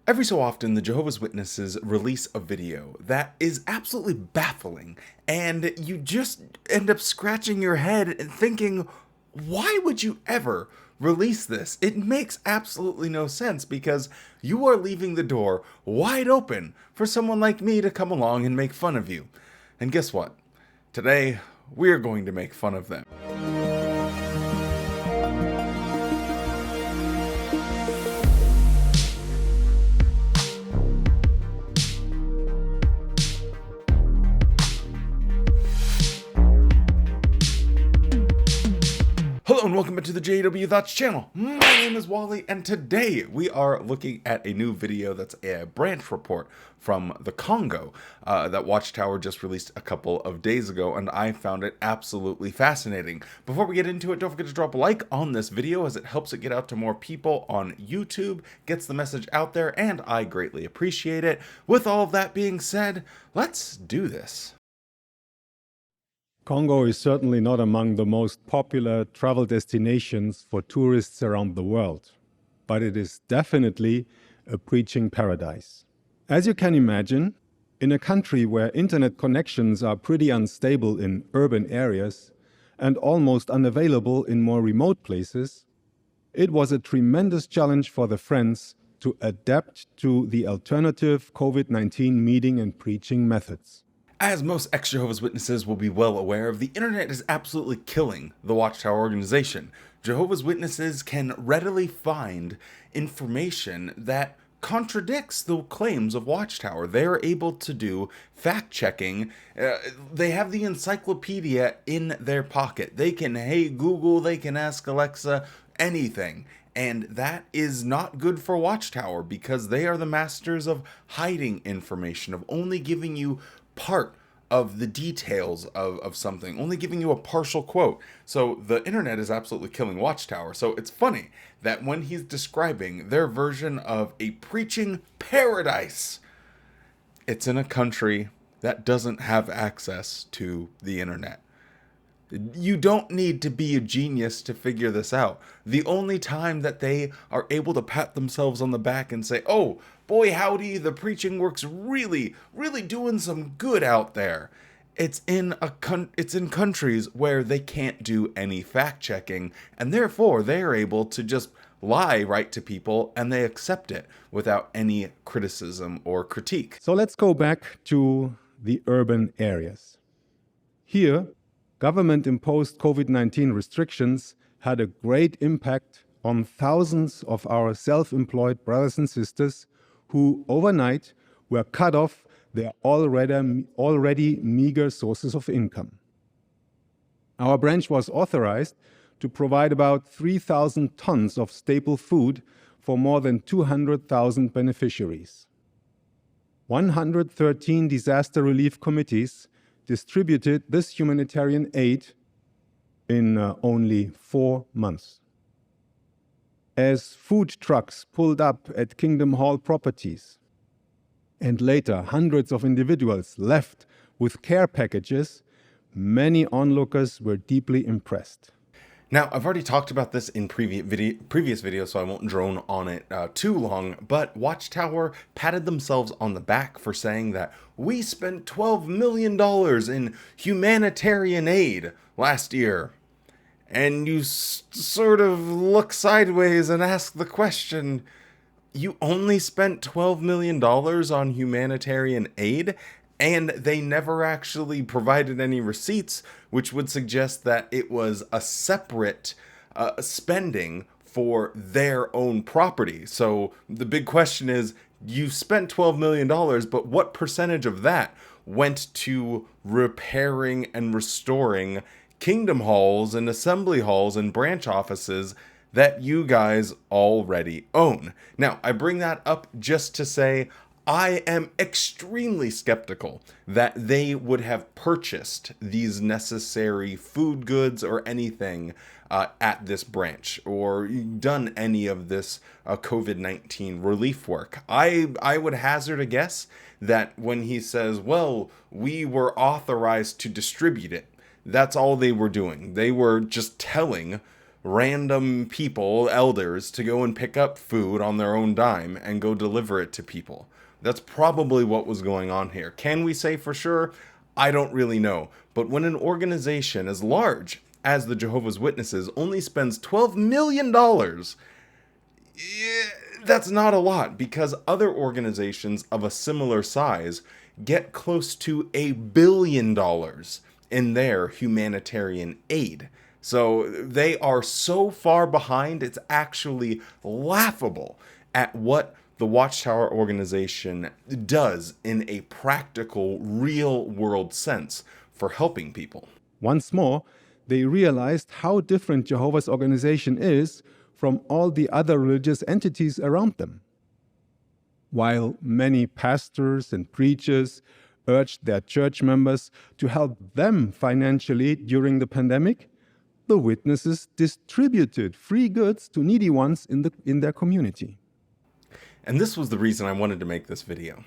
Every so often, the Jehovah's Witnesses release a video that is absolutely baffling, and you just end up scratching your head and thinking, why would you ever release this? It makes absolutely no sense because you are leaving the door wide open for someone like me to come along and make fun of you. And guess what? Today, we're going to make fun of them. Hello and welcome back to the JW Thoughts channel. My name is Wally and today we are looking at a new video that's a branch report from the Congo that Watchtower just released a couple of days ago, and I found it absolutely fascinating. Before we get into it, don't forget to drop a like on this video as it helps it get out to more people on YouTube, gets the message out there, and I greatly appreciate it. With all of that being said, let's do this. Congo is certainly not among the most popular travel destinations for tourists around the world, but it is definitely a preaching paradise. As you can imagine, in a country where internet connections are pretty unstable in urban areas and almost unavailable in more remote places, it was a tremendous challenge for the Friends to adapt to the alternative COVID-19 meeting and preaching methods. As most ex-Jehovah's Witnesses will be well aware of, the internet is absolutely killing the Watchtower organization. Jehovah's Witnesses can readily find information that contradicts the claims of Watchtower. They are able to do fact-checking. They have the encyclopedia in their pocket. They can, hey Google, they can ask Alexa, anything. And that is not good for Watchtower because they are the masters of hiding information, of only giving you part of the details of something, only giving you a partial quote. So the internet is absolutely killing Watchtower. So it's funny that when he's describing their version of a preaching paradise, it's in a country that doesn't have access to the internet. You don't need to be a genius to figure this out. The only time that they are able to pat themselves on the back and say, oh, boy, howdy, the preaching works really doing some good out there. It's in countries where they can't do any fact-checking, and therefore they are able to just lie right to people, and they accept it without any criticism or critique. So let's go back to the urban areas. Here, government-imposed COVID-19 restrictions had a great impact on thousands of our self-employed brothers and sisters who overnight were cut off their already meager sources of income. Our branch was authorized to provide about 3,000 tons of staple food for more than 200,000 beneficiaries. 113 disaster relief committees distributed this humanitarian aid in only 4 months. As food trucks pulled up at Kingdom Hall properties, and later hundreds of individuals left with care packages, many onlookers were deeply impressed. Now, I've already talked about this in previous videos, so I won't drone on it too long, but Watchtower patted themselves on the back for saying that we spent $12 million in humanitarian aid last year. And you sort of look sideways and ask the question, you only spent $12 million on humanitarian aid? And they never actually provided any receipts, which would suggest that it was a separate spending for their own property. So the big question is, you spent $12 million, but what percentage of that went to repairing and restoring kingdom halls and assembly halls and branch offices that you guys already own? Now, I bring that up just to say, I am extremely skeptical that they would have purchased these necessary food goods or anything at this branch or done any of this COVID-19 relief work. I would hazard a guess that when he says, well, we were authorized to distribute it, that's all they were doing. They were just telling random people, elders, to go and pick up food on their own dime and go deliver it to people. That's probably what was going on here. Can we say for sure? I don't really know. But when an organization as large as the Jehovah's Witnesses only spends $12 million, that's not a lot, because other organizations of a similar size get close to $1 billion in their humanitarian aid. So they are so far behind, it's actually laughable at what the Watchtower organization does in a practical, real-world sense for helping people. Once more, they realized how different Jehovah's organization is from all the other religious entities around them. While many pastors and preachers urged their church members to help them financially during the pandemic, the witnesses distributed free goods to needy ones in their community. And this was the reason I wanted to make this video.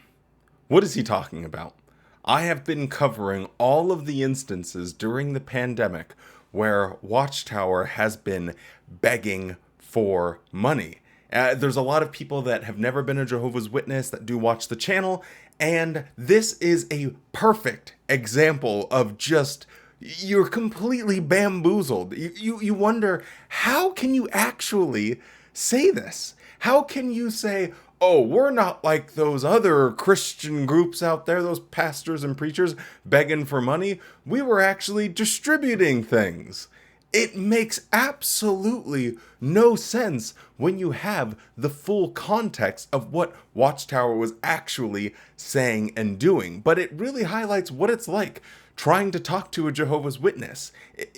What is he talking about? I have been covering all of the instances during the pandemic where Watchtower has been begging for money. There's a lot of people that have never been a Jehovah's Witness that do watch the channel, and this is a perfect example of just, you're completely bamboozled. You wonder, how can you actually say this? How can you say, oh, we're not like those other Christian groups out there, those pastors and preachers begging for money. We were actually distributing things. It makes absolutely no sense when you have the full context of what Watchtower was actually saying and doing. But it really highlights what it's like trying to talk to a Jehovah's Witness.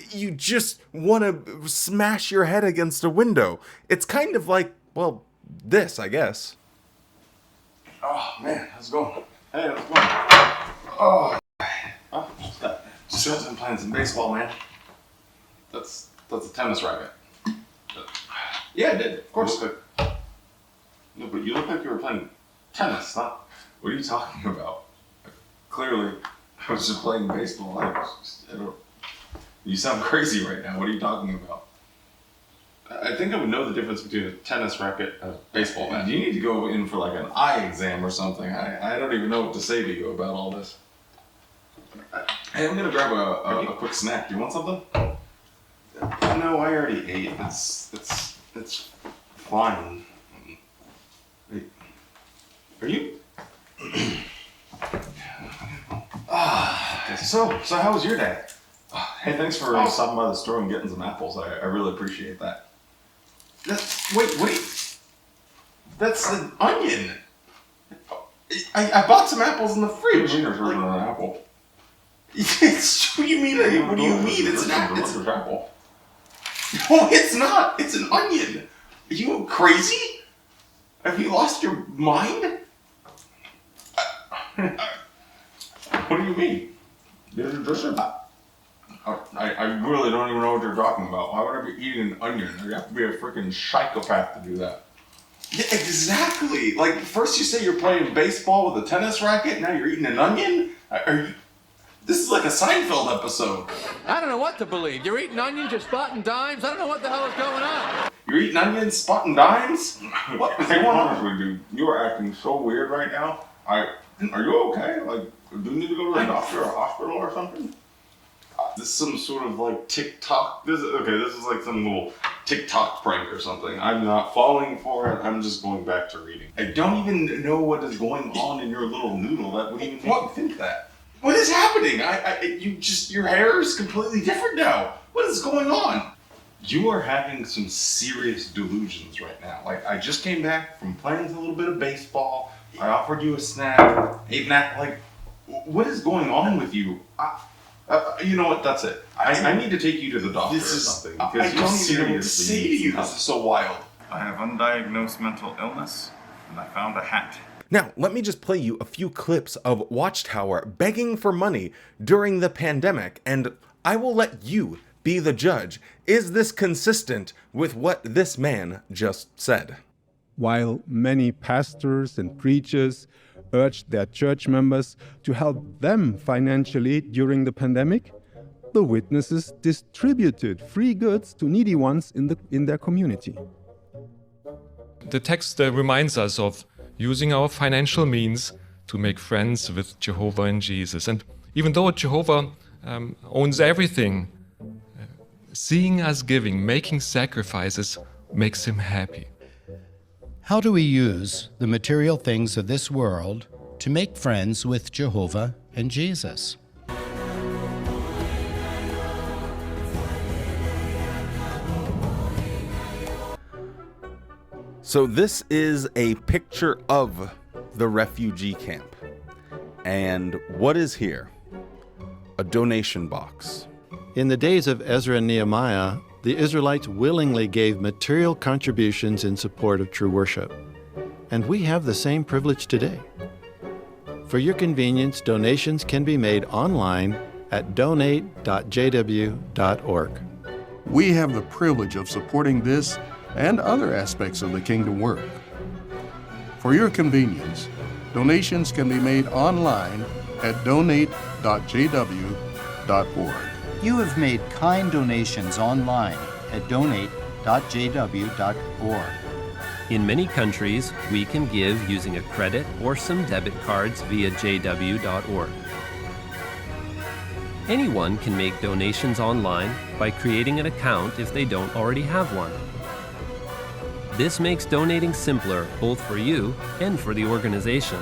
You just want to smash your head against a window. It's kind of like, well, this, I guess. Oh, man, how's it going? Hey, how's it going? Oh, just got some playing some baseball, man. That's a tennis racket. Yeah, I did. Of course. No, but you look like you were playing tennis. Not. What are you talking about? Clearly, I was just playing baseball. You sound crazy right now. What are you talking about? I think I would know the difference between a tennis racket and a baseball bat. You need to go in for like an eye exam or something. I don't even know what to say to you about all this. Hey, I'm gonna grab a quick snack. Do you want something? No, I already ate. It's fine. Wait, are you? So how was your day? Hey, thanks for stopping by the store and getting some apples. I really appreciate that. Wait. That's an onion. I bought some apples in the fridge. An apple. What do you mean? What do you mean? It's an apple. No, it's not. It's an onion. Are you crazy? Have you lost your mind? What do you mean? I really don't even know what you're talking about. Why would I be eating an onion? You have to be a freaking psychopath to do that. Yeah, exactly. Like, first you say you're playing baseball with a tennis racket, now you're eating an onion? This is like a Seinfeld episode. I don't know what to believe. You're eating onions, you're spotting dimes. I don't know what the hell is going on. You're eating onions, spotting dimes? What is going on with you? You are acting so weird right now. Are you okay? Like, do you need to go to a doctor or a hospital or something? This is some sort of like TikTok. This is like some little TikTok prank or something. I'm not falling for it. I'm just going back to reading. I don't even know what is going on in your little noodle that would even make you think that. What is happening? Your hair is completely different now. What is going on? You are having some serious delusions right now. Like, I just came back from playing a little bit of baseball. I offered you a snack. Like, what is going on with you? You know what? That's it. I need to take you to the doctor or something. Because I don't even know what to say to you. This is so wild. I have undiagnosed mental illness, and I found a hat. Now, let me just play you a few clips of Watchtower begging for money during the pandemic, and I will let you be the judge. Is this consistent with what this man just said? While many pastors and preachers urged their church members to help them financially during the pandemic, the witnesses distributed free goods to needy ones in their community. The text reminds us of using our financial means to make friends with Jehovah and Jesus. And even though Jehovah owns everything, seeing us giving, making sacrifices, makes him happy. How do we use the material things of this world to make friends with Jehovah and Jesus? So this is a picture of the refugee camp. And what is here? A donation box. In the days of Ezra and Nehemiah, the Israelites willingly gave material contributions in support of true worship. And we have the same privilege today. For your convenience, donations can be made online at donate.jw.org. We have the privilege of supporting this and other aspects of the kingdom work. For your convenience, donations can be made online at donate.jw.org. You have made kind donations online at donate.jw.org. In many countries, we can give using a credit or some debit cards via jw.org. Anyone can make donations online by creating an account if they don't already have one. This makes donating simpler both for you and for the organization.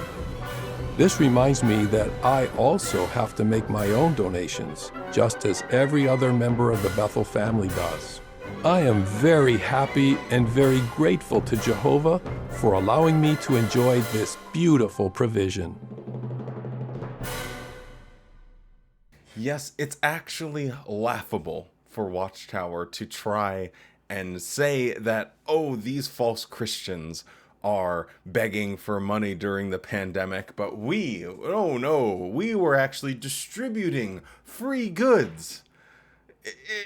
This reminds me that I also have to make my own donations, just as every other member of the Bethel family does. I am very happy and very grateful to Jehovah for allowing me to enjoy this beautiful provision. Yes, it's actually laughable for Watchtower to try and say that, oh, these false Christians are begging for money during the pandemic, but we were actually distributing free goods.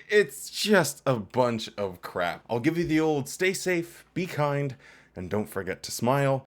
It's just a bunch of crap. I'll give you the old stay safe, be kind, and don't forget to smile.